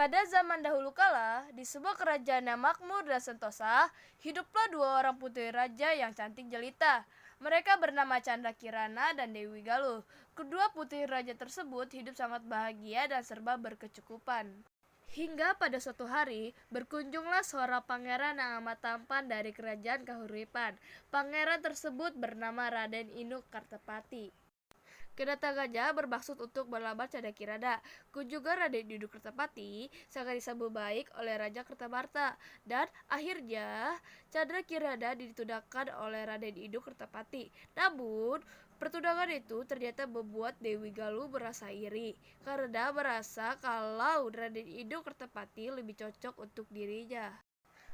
Pada zaman dahulu kala, di sebuah kerajaan yang makmur dan sentosa, hiduplah dua orang putri raja yang cantik jelita. Mereka bernama Candra Kirana dan Dewi Galuh. Kedua putri raja tersebut hidup sangat bahagia dan serba berkecukupan. Hingga pada suatu hari, berkunjunglah seorang pangeran yang amat tampan dari kerajaan Kahuripan. Pangeran tersebut bernama Raden Inu Kartapati. Kedatangannya bermaksud untuk melamar Candra Kirana. Kunjungan Raden Inu Kartapati sangat disambut baik oleh Raja Kertamarta, dan akhirnya Candra Kirana ditunangkan oleh Raden Inu Kartapati. Namun, pertunangan itu ternyata membuat Dewi Galuh merasa iri karena merasa kalau Raden Inu Kartapati lebih cocok untuk dirinya.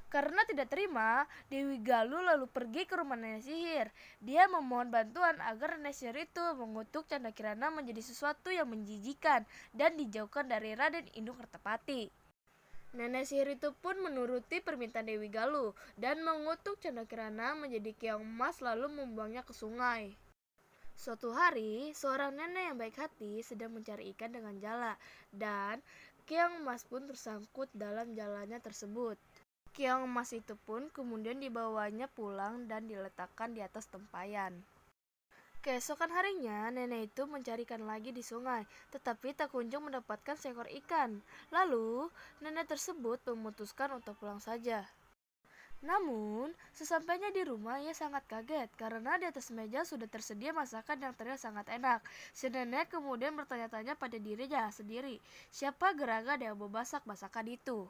Karena tidak terima, Dewi Galuh lalu pergi ke rumah nenek sihir. Dia memohon bantuan agar nenek sihir itu mengutuk Candra Kirana menjadi sesuatu yang menjijikan dan dijauhkan dari Raden Inu Kartapati. Nenek sihir itu pun menuruti permintaan Dewi Galuh dan mengutuk Candra Kirana menjadi keong emas lalu membuangnya ke sungai. Suatu hari, seorang nenek yang baik hati sedang mencari ikan dengan jala, dan keong emas pun tersangkut dalam jalanya tersebut. Keong emas itu pun kemudian dibawanya pulang dan diletakkan di atas tempayan. Keesokan harinya, nenek itu mencari ikan lagi di sungai, tetapi tak kunjung mendapatkan seekor ikan. Lalu, nenek tersebut memutuskan untuk pulang saja. Namun, sesampainya di rumah ia sangat kaget karena di atas meja sudah tersedia masakan yang terlihat sangat enak. Si nenek kemudian bertanya-tanya pada dirinya sendiri, siapa geraga yang memasak masakan itu?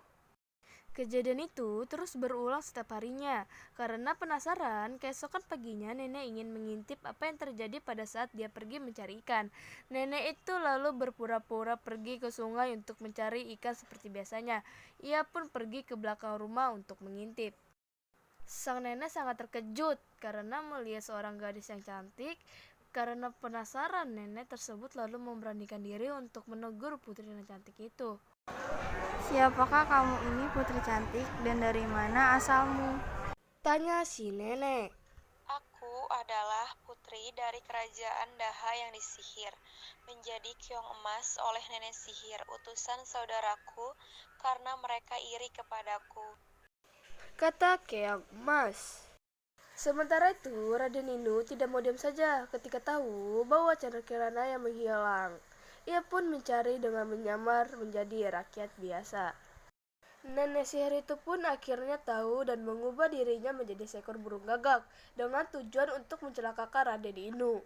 Kejadian itu terus berulang setiap harinya. Karena penasaran, keesokan paginya nenek ingin mengintip apa yang terjadi pada saat dia pergi mencari ikan. Nenek itu lalu berpura-pura pergi ke sungai untuk mencari ikan seperti biasanya. Ia pun pergi ke belakang rumah untuk mengintip. Sang nenek sangat terkejut karena melihat seorang gadis yang cantik. Karena penasaran, nenek tersebut lalu memberanikan diri untuk menegur putri yang cantik itu. Siapakah kamu ini, putri cantik, dan dari mana asalmu? Tanya si nenek. Aku adalah putri dari kerajaan Daha yang disihir, menjadi keong emas oleh nenek sihir utusan saudaraku karena mereka iri kepadaku. Kata keong emas. Sementara itu, Raden Inu tidak mau diam saja ketika tahu bahwa Candra Kirana yang menghilang. Ia pun mencari dengan menyamar menjadi rakyat biasa. Nenek sihir itu pun akhirnya tahu dan mengubah dirinya menjadi seekor burung gagak dengan tujuan untuk mencelakakan Raden Inu.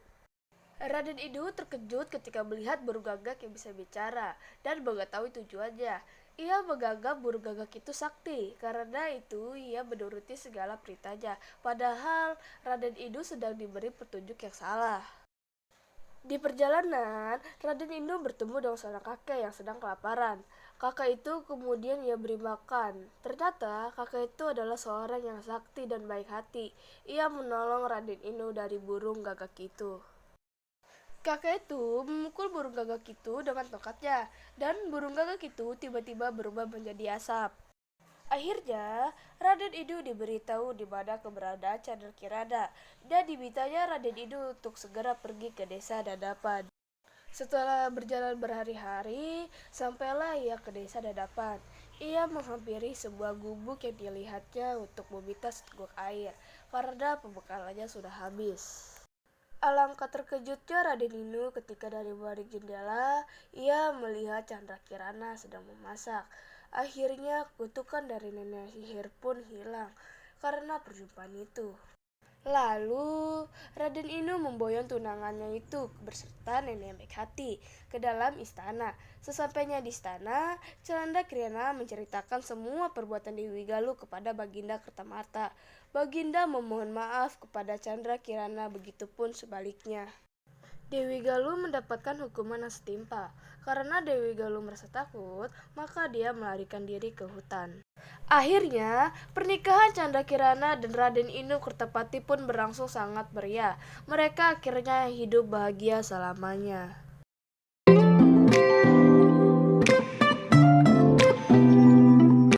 Raden Inu terkejut ketika melihat burung gagak yang bisa bicara dan mengetahui tujuannya. Ia menganggap burung gagak itu sakti, karena itu ia menuruti segala perintahnya. Padahal Raden Inu sedang diberi petunjuk yang salah. Di perjalanan, Raden Inu bertemu dengan seorang kakek yang sedang kelaparan. Kakak itu kemudian ia beri makan. Ternyata kakak itu adalah seorang yang sakti dan baik hati. Ia menolong Raden Inu dari burung gagak itu. Kakak itu memukul burung gagak itu dengan tongkatnya, dan burung gagak itu tiba-tiba berubah menjadi asap. Akhirnya, Raden Inu diberitahu di mana keberadaan Candra Kirana dan dimintanya Raden Inu untuk segera pergi ke desa Dadapan. Setelah berjalan berhari-hari, sampailah ia ke desa Dadapan. Ia menghampiri sebuah gubuk yang dilihatnya untuk meminta seteguk air, karena pembekalannya sudah habis. Alangkah terkejutnya Raden Inu ketika dari balik jendela ia melihat Candra Kirana sedang memasak. Akhirnya kutukan dari nenek sihir pun hilang karena perjumpaan itu. Lalu Raden Inu memboyong tunangannya itu berserta nenek baik hati ke dalam istana. Sesampainya di istana, Candra Kirana menceritakan semua perbuatan Dewi Galuh kepada Baginda Kertamarta. Baginda memohon maaf kepada Candra Kirana, begitupun sebaliknya. Dewi Galuh mendapatkan hukuman yang setimpal. Karena Dewi Galuh merasa takut, maka dia melarikan diri ke hutan. Akhirnya, pernikahan Candrakirana dan Raden Inu Kertapati pun berlangsung sangat meriah. Mereka akhirnya hidup bahagia selamanya.